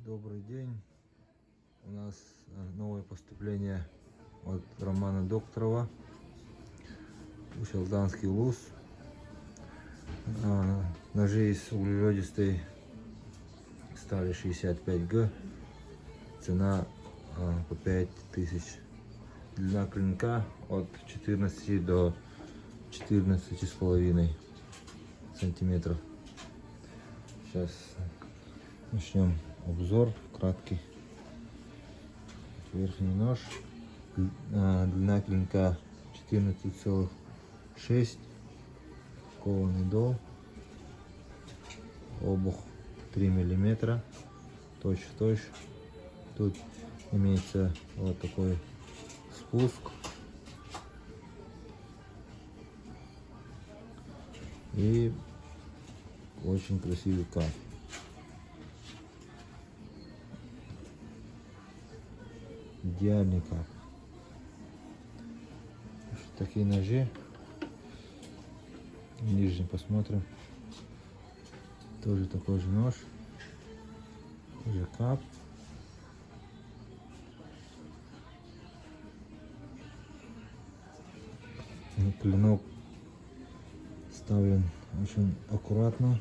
Добрый день. У нас новое поступление от Романа Докторова. Челданский луз. Ножи из углеродистой стали 65Г. Цена по 5000. Длина клинка от 14 до 14,5 сантиметров. Сейчас начнем обзор краткий. Верхний нож. Длина клинка 14,6. Кованый дол. Обух 3 мм. Точь в точь. Тут имеется вот такой спуск. И очень красивый кап. Идеальный кап. Такие ножи. Нижний посмотрим. Тоже такой же нож. Тоже кап. Клинок ставлен очень аккуратно.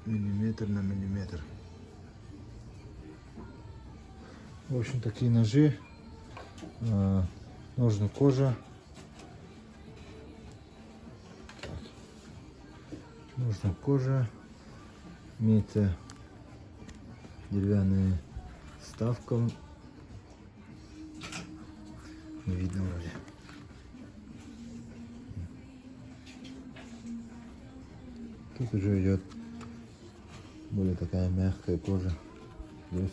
Миллиметр на миллиметр. В общем, такие ножи. Ножны кожа. Ножны кожа. Имеется деревянная вставка. Не видно вроде. Тут уже идет более такая мягкая кожа. Плюс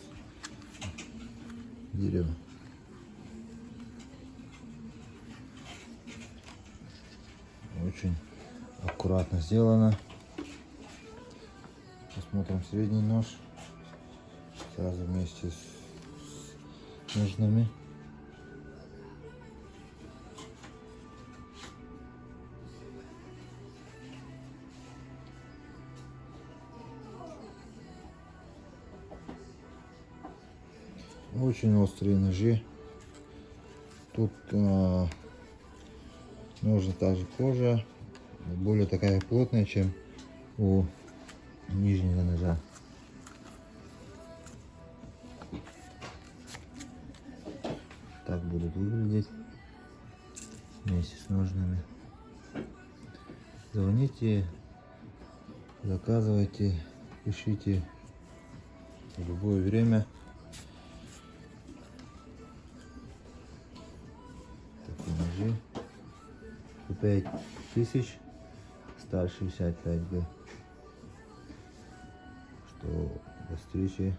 дерево. Очень аккуратно сделано. Посмотрим средний нож. Сразу вместе с ножнами. Очень острые ножи. Тут ножны также кожа, более такая плотная, чем у нижнего ножа. Так будут выглядеть вместе с ножными. Звоните, заказывайте, пишите в любое время. Такие ножи. 5000, сталь 65Г. Что до встречи.